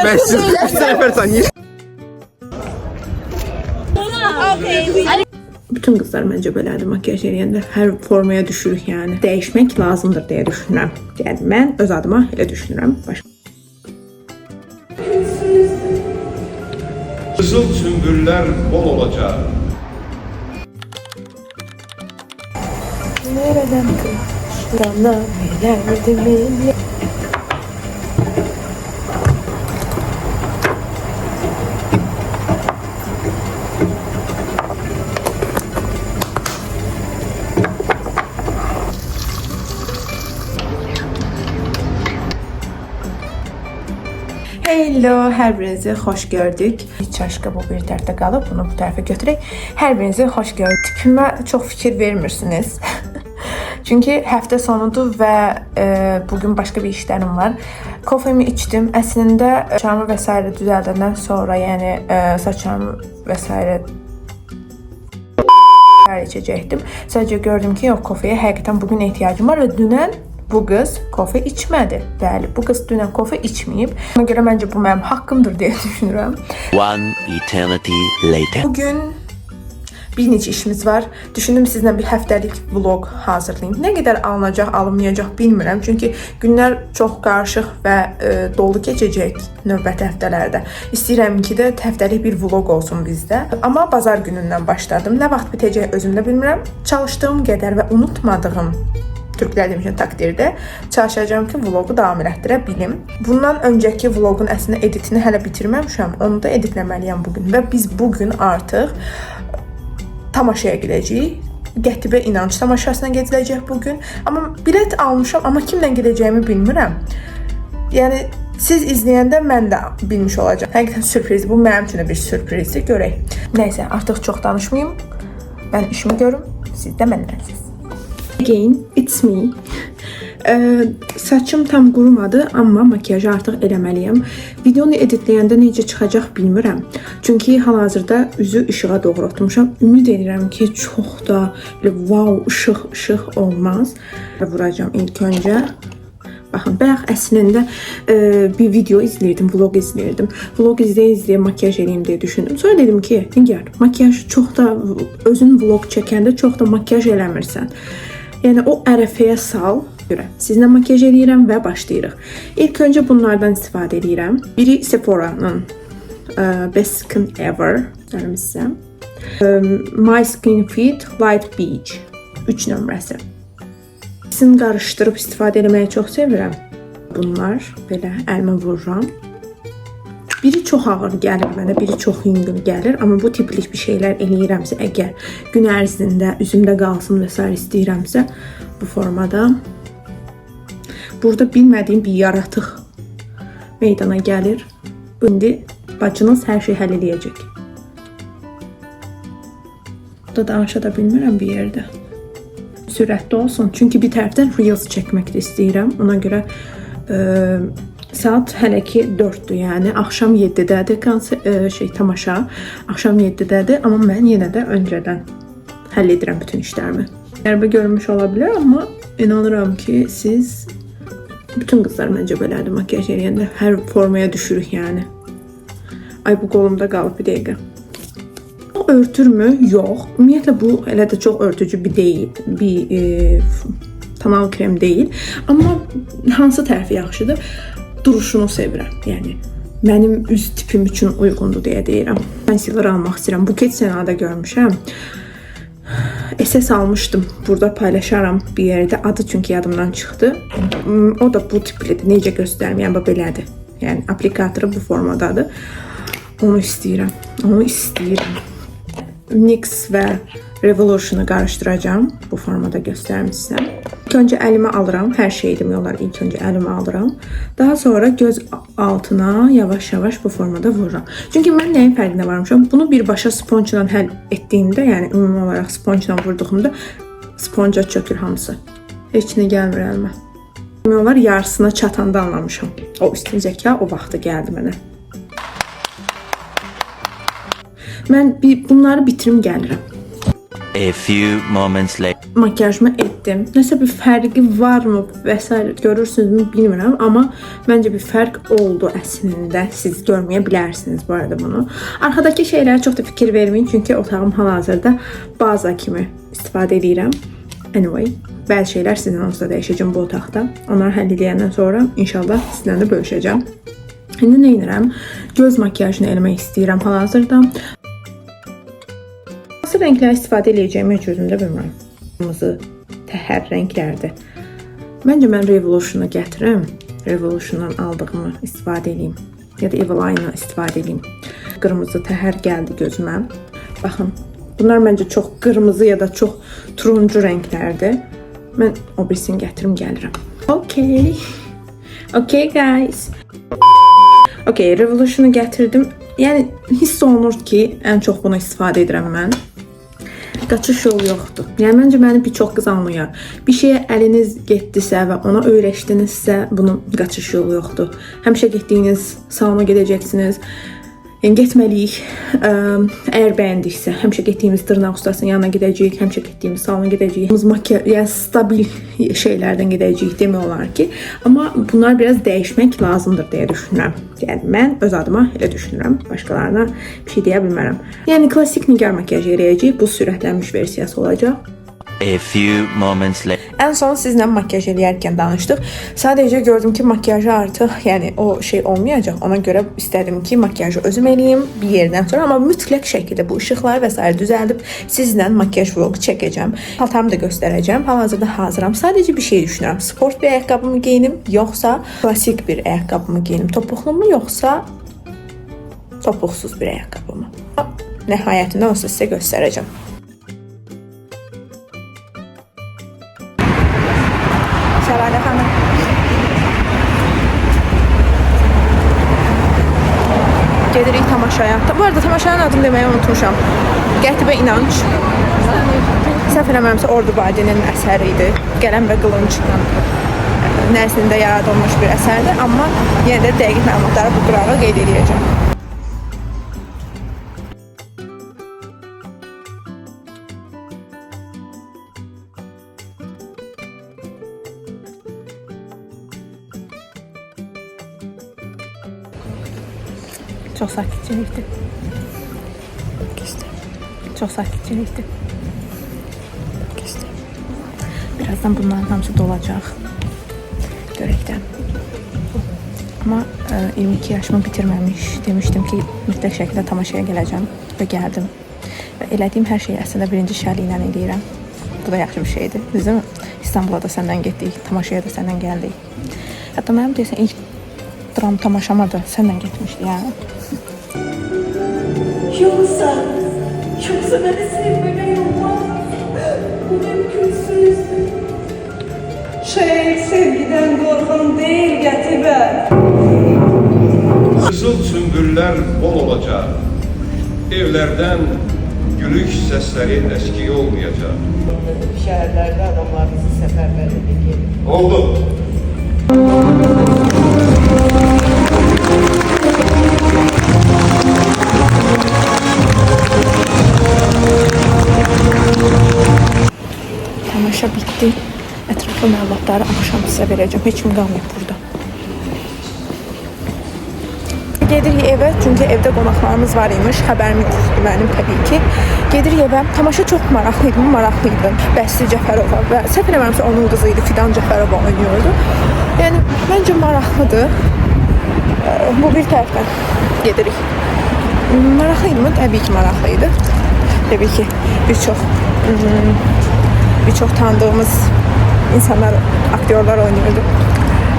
Ben siz yaparsan bütün qızlar məncə belədir, makyaj eləyəndə hər formaya düşürük yəni. Dəyişmək lazımdır deyə düşünürəm. Yəni mən öz adıma elə düşünürəm. Qızıl sümbüllər bol olacaq. Nereden kışlana nelerdi. Hello, hər birinizi xoş gördük. Çaşka bu bir tərəfdə qalıb, bunu bu tərəfə götürək. Hər birinizi xoş gördük. Tipimə çox fikir vermirsiniz. Çünki həftə sonudur və bugün başqa bir işlərim var. Kofemi içdim. Əslində saçımı və s. düzəldəndən sonra, yəni saçımı və s. içəcəkdim. Sadəcə gördüm ki, yox, kofeyə həqiqətən bugün ehtiyacım var və dünən bu qız kofe içmədi. Bəli, bu qız dünən kofe içməyib. Ona görə məncə bu mənim haqqımdır deyə düşünürəm. One eternity later. Bugün bir neçə işimiz var. Düşündüm sizlə bir həftəlik vlog hazırlayayım. Nə qədər alınacaq, alınmayacaq bilmirəm. Çünki günlər çox qarışıq və dolu keçəcək növbəti həftələrdə. İstəyirəm ki də həftəlik bir vlog olsun bizdə. Amma bazar günündən başladım. Nə vaxt bitəcək özüm də bilmirəm. Çalışdığım qədər və unutmadığım Türklər demişəm takdirdə çalışacağım ki, vlogu davam elətdirə bilim. Bundan öncəki vlogun əslində editini hələ bitirməmişəm. Onu da editləməliyəm bugün və biz bugün artıq tamaşaya gedəcəyik. Qətibə inanc tamaşasına gediləcək bugün. Amma bilet almışam, amma kimlə gedəcəyimi bilmirəm. Yəni siz izləyəndə mən də bilmiş olacağam. Həqiqətən sürpriz. Bu mənim üçün də bir sürprizdir. Görək. Nəysə, artıq çox danışmayım. Mən işimi görüm. Siz də məndənsiz. Again, it's me. Saçım tam qurumadı, amma makyajı artıq eləməliyəm. Videonu editləyəndə necə çıxacaq bilmirəm. Çünki hal-hazırda üzü işığa doğru tutmuşam. Ümid edirəm ki, çox da wow, işıq olmaz. Vuracağım ilk öncə. Baxın, bayaq əslində bir video izləyirdim, vlog izləyirdim. Vlog izləyə makyaj eləyim deyə düşündüm. Sonra dedim ki, Nigar, makyaj çox da, özün vlog çəkəndə çox da makyaj eləmirsən. Yəni o ərəfəyə sal. Sizlə makyaj eləyirəm və başlayırıq. İlk öncə bunlardan istifadə edirəm. Biri Sephora'nın Best Skin Ever. Sizə. My Skin Fit Light Beige 3 nömrəsi. İkisini qarışdırıb istifadə etməyi çox sevirəm. Bunlar belə əlimə vururam. Biri çox ağır gəlir mənə, biri çox yüngül gəlir. Amma bu tiplik bir şeylər eləyirəmsə, əgər gün ərzində üzümdə qalsın və s. istəyirəmsə, bu formada. Burada bilmədiyim bir yaratıq meydana gəlir. İndi bacınız hər şey həll edəcək. Burada danışa da bilmirəm bir yerdə. Sürətli olsun. Çünki bir tərəfdən Reels çəkmək də istəyirəm. Ona görə saat hələ ki 4-dür, yəni axşam 7-dədir tamaşa. Axşam 7-dədir, amma mən yenə də öncədən həll edirəm bütün işlərimi. Qəribə görünmüş ola bilər, amma inanıram ki, siz bütün qızlar məncə belədir, makyaj eləyəndə hər formaya düşürük yəni. Ay, bu qolumda qalıb bir dəqiqə. O örtürmü? Yox. Ümumiyyətlə bu elə də çox örtücü bir deyil, bir tonal krem deyil. Amma hansı tərəfi yaxşıdır? Duruşunu sevirəm. Yəni mənim üz tipim üçün uyğundur deyə deyirəm. Concealer almaq istəyirəm. Buket Sena'da görmüşəm. SS almışdım. Burada paylaşaram bir yerdə. Adı çünki yadımdan çıxdı. O da bu tiplidir. Necə göstərim? Yəni belədir. Yəni aplikatoru bu formadadır. Onu istəyirəm. NYX və Revolution'u qarışdıracağım. Bu formada göstərim sizə. İlk öncə əlimə alıram. Hər şey demək olar. İlk öncə əlimə alıram. Daha sonra göz altına yavaş-yavaş bu formada vururam. Çünki mən nəyin fərqinə varmışam? Bunu birbaşa sponjla həll etdiyimdə, yəni ümumi olaraq sponjla vurduğumda sponja çökür hamısı. Heç nə gəlmir əlimə. Demək olar yarısına çatanda anlamışam. O üstün zəka o vaxtı gəldi mənə. Mən bunları bitirim gəlirəm. A few moments later. Makyajımı etdim. Nəsə bir fərqi varmı və s. görürsünüzmü bilmirəm, amma məncə bir fərq oldu əslində. Siz görməyə bilərsiniz bu arada bunu. Arxadakı şeylərə çox da fikir verməyin, çünki otağım hal-hazırda baza kimi istifadə edirəm. Anyway, bəzi şeylər sizinlə onsuz da dəyişəcəm bu otaqda. Onları həll edəndən sonra inşallah sizinlə də bölüşəcəm. İndi nə edirəm? Göz makyajını eləmək istəyirəm hal-hazırda. Hansı rəngləri istifadə edəcəyimi heç özüm də bilmirəm. Qırmızı, təhər rənglərdir. Məncə mən Revolution'u gətirim. Revolution'dan aldığımı istifadə edeyim. Ya da Evelyn'ı istifadə edeyim. Qırmızı təhər gəldi gözümə. Baxın, bunlar məncə çox qırmızı ya da çox turuncu rənglərdir. Mən o birisini gətirim, gəlirəm. Okay. Okay guys. Okay, Revolution'u gətirdim. Yəni hiss olunur ki, ən çox buna istifadə edirəm mən. Qaçış yolu yoxdur. Yəni məncə məni bir çox qız anlayar. Bir şeyə əliniz getdisə və ona öyrəşdinizsə, bunun qaçış yolu yoxdur. Həmişə getdiyiniz salona gedəcəksiniz. Yəni getməliyik. Əgər bəyəndiksə, həmişə getdiyimiz dırnaq ustasının yanına gedəcəyik, həmişə getdiyimiz salona gedəcəyik. Yəni stabil şeylərdən gedəcəyik demək olar ki. Amma bunlar biraz dəyişmək lazımdır deyə düşünürəm. Yəni mən öz adıma elə düşünürəm. Başqalarına bir şey deyə bilmərəm. Yəni klassik nigar makyajı eləyəcəyik. Bu sürətlənmiş versiyası olacaq. A few moments later. Ən son sizlə makyaj eləyərkən danışdıq. Sadəcə gördüm ki, makyajı artıq, yəni o şey olmayacaq. Ona görə istədim ki, makyajı özüm eləyim bir yerdən sonra, amma mütləq şəkildə bu işıqları və s. düzəldib sizlə makyaj vlogu çəkəcəm. Paltarımı da göstərəcəm. Hal-hazırda hazıram. Sadəcə bir şey düşünürəm. Sport bir ayaqqabımı geyinim, yoxsa klassik bir ayaqqabımı geyinim? Topuqlu mu, yoxsa topuqsuz bir ayaqqabımı? Nəhayətində onu sizə göstərəcəm. Şəlalə xanım. Gedirik tamaşaya. Bu arada tamaşanın adını deməyi unutmuşam. Qətibə İnanc. Səhv eləmirəmsə Ordu Badinin əsəri idi. Qələm və qılıncla nəslində yaradılmış bir əsərdir, amma yenə də dəqiq məlumatları bu qırağa qeyd edəcəm. Çox sakitçilikdir. Çox sakitçilikdir. Birazdan bunların hamısı dolacaq. Görək də. Amma 22 yaşımı bitirməmiş demişdim ki, mütləq şəkildə tamaşaya gələcəm və gəldim. Və elədiyim hər şeyi əslində birinci şəli ilə eləyirəm. Bu da yaxşı bir şeydir. Bizim İstanbul'a da səndən getdik, tamaşaya da səndən gəldik. Hətta mənim deyəsən ilk dram tamaşama da səndən getmişdi yəni. Yoksa beni sevmene olmaz. Bu mümkünsüz. Sevgiden korkun değil Qətibə. Qızıl sümbüllər bol olacaq. Evlərdən gülük səsləri əskik olmayacaq. Şəhərlərdə adamlarımızı səfərbər edək. Oldu. Tamaşa bitti. Ətraflı məlumatları axşam sizə verəcəm. Heç kim qalmayıb burada. Gedirik evə, çünki evdə qonaqlarımız var imiş. Xəbərim yoxdur mənim təbii ki. Gedirik evə. Tamaşa çox maraqlıydı. Bəhsi Cəfərova və səhv eləmirəmsə onun qızı idi. Fidan Cəfərova oynuyordu. Yəni məncə maraqlıdır. Bu bir tərəfdən gedirik. Maraqlıydı mı? Təbii ki maraqlıydı. Təbii ki bir çox tanıdığımız insanlar, aktyorlar oynuyordu.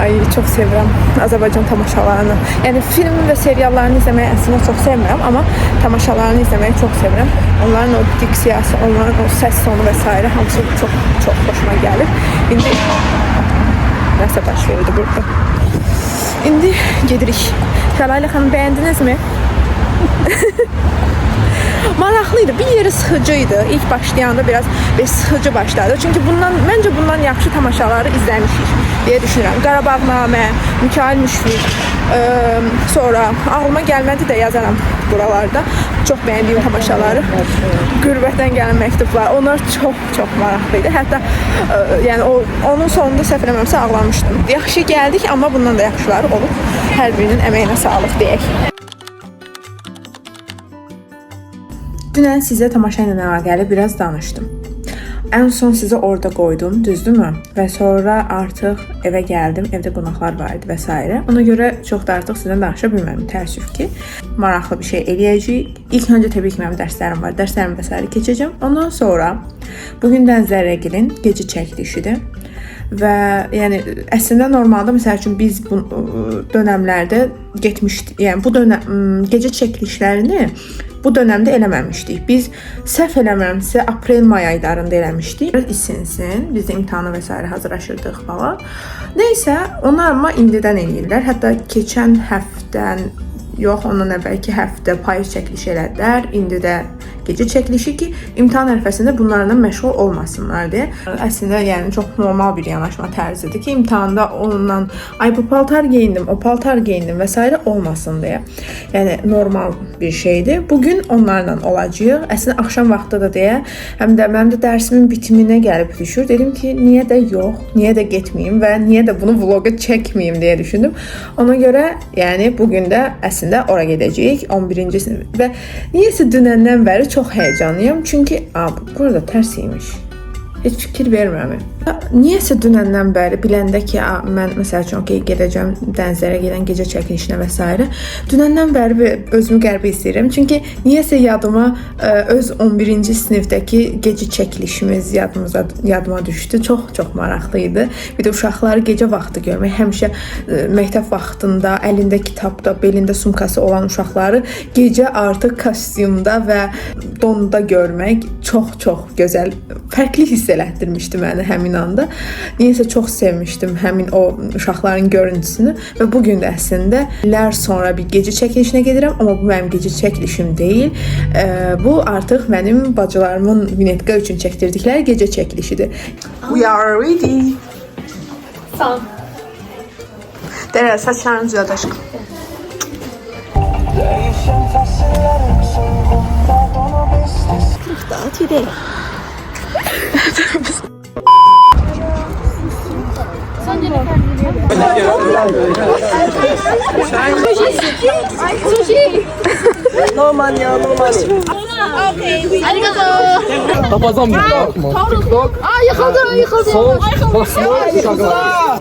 Ay çok sevirəm Azərbaycan tamaşalarını. Yəni film və seriallarını izləməyi əslində çox sevmirəm, amma tamaşalarını izləməyi çox sevirəm. Onların o diksiyası, onların o səs tonu və s. hamısı çox xoşuma gəlir. İndi nəsə baş verirdi burada. İndi gedirik. Şəlalə xanım, bəyəndinizmi? Maraqlıydı. Bir yeri sıxıcıydı. İlk başlayanda biraz sıxıcı başladı. Çünki məncə bundan yaxşı tamaşaları izləmişik deyə düşünürəm. Qarabağnamə, Mikail Müşfiq, Sonra ağlıma gəlmədi də yazaram buralarda. Çox bəyəndiyim tamaşaları. Qürbətdən gələn məktublar. Onlar çox maraqlı idi. Hətta yəni onun sonunda səhv eləmirəmsə ağlamışdım. Yaxşı gəldik, amma bundan da yaxşıları olub. Hər birinin əməyinə sağlıq deyək. Dünən sizə tamaşa ilə əlaqəli biraz danışdım. Ən son sizə orada qoydum, düzdürmü? Və sonra artıq evə gəldim, evdə qonaqlar var idi və s. Ona görə çox da artıq sizdən danışa bilmədim, təəssüf ki. Maraqlı bir şey eləyəcəyik. İlk öncə təbii ki, mənim dərslərim var, dərslərim və s. keçəcəm. Ondan sonra bugündən Zərrəgilin gecə çəkilişidir. Və yəni əslində normalda məsəl üçün biz bu dönəmlərdə getmişdik. Yəni bu gecə çəkilişlərini bu dönemde eləməmişdik. Biz səhv eləmirəmsə aprel-may aylarında eləmişdik. İsinsin, biz də imtahana və s. hazırlaşırdıq falan. Neysə, onlar amma indidən eləyirlər. Hətta keçən həftən, yox, ondan əvvəlki həftə payız çəkilişi elədilər. İndi də gecə çəkilişi ki, imtahan ərəfəsində bunlarla məşğul olmasınlar deyə. Əslində yəni çox normal bir yanaşma tərzidir ki, imtahanda onunla ay bu paltar geyindim, o paltar geyindim və s. olmasın deyə. Yəni normal bir şeydir. Bugün onlarla olacağıq. Əslində axşam vaxtı da deyə, həm də mənim də dərsimin bitiminə gəlib düşür. Dedim ki, niyə də yox, niyə də getməyim və niyə də bunu vloqa çəkməyim deyə düşündüm. Ona görə yəni bugün də əslində ora gedəcəyik 11-ci sinif və niyəsə dünəndən bəri çox həyecanlıyam. Çünki burada tərs imiş. Heç fikir vermirəm. Niyəsə dünəndən bəri biləndə ki, mən məsəl üçün gedəcəm dənizlərə gedən gecə çəkilişinə və s. Dünəndən bəri özümü qəribə hiss edirəm. Çünki niyəsə yadıma öz 11-ci sinifdəki gecə çəkilişimiz yadıma düşdü. Çox maraqlı idi. Bir də uşaqları gecə vaxtı görmək, həmişə məktəb vaxtında əlində kitabda, belində sumkası olan uşaqları gecə artıq kostyumda və donda görmək çox gözəl, fərqli hiss elətdirmişdi məni həmin anda. Niyəsə çox sevmişdim həmin o uşaqların görüntüsünü və bugün də əslində illər sonra bir gecə çəkilişinə gedirəm, amma bu mənim gecə çəkilişim deyil. Bu artıq mənim bacılarımın Vinetka üçün çəkdirdikləri gecə çəkilişidir. We are ready. Tamam. Dərə, saçlarını düzəlt aşkım. Normal ya, normal. Tapazam bir bakma. Aa yıkıldı. Soğuk, basma, şaka.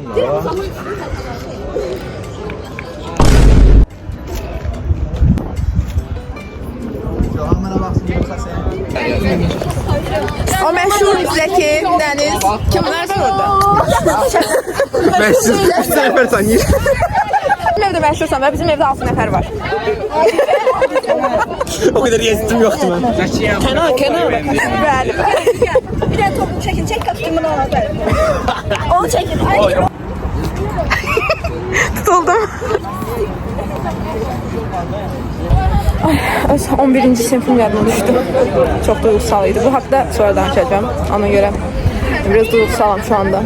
O məşhur bizdəki dəniz kimlər var orada? Məşhur 3 nəfər tanıyır. Bizim evdə məşhursan və bizim evdə 6 nəfər var. O qədər yetim yoxdur mən. Kenar. Bəli. Bir de topu çek kostümünü ona ver. Onu çekin. Tutuldum. Ay, 11-ci sinifim yadıma düşdü. Çox duygusal idi. Bu haqda sonra danışacağım. Ona görə biraz duygusalam şu anda.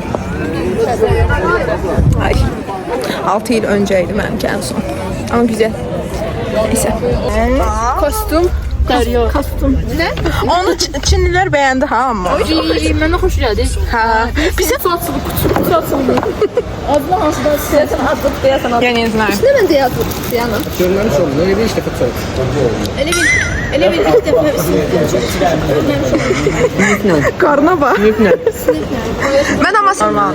Ay, 6 il önceydi benimki en son. Ama güzel. Neyse. Kostüm. Kostüm. Ne? Onu Çinliler beğendi ha ama. Mənə xoş gəldi. Ha. Bizim saçlı kutu atıldı. Adlı hansıda siyasın adlı. Я не знаю. Ne ben de yazdım Siyana. Görməli oldu. Ne dedi işte futbol. Elə bir ilk dəfə Karnına bak. Ben ama sana.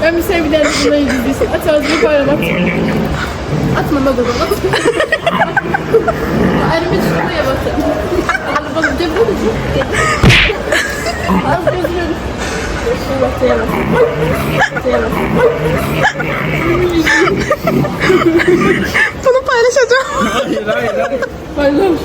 Ben bir sevgilerle bunları izleyeceğim. Aç ağzını koyalım. Atma ne olur. Elimi tutmaya bakın. Bak cebine de çok. Az gözünü. Bunu paylaşacağım. Hayır. Paylaş.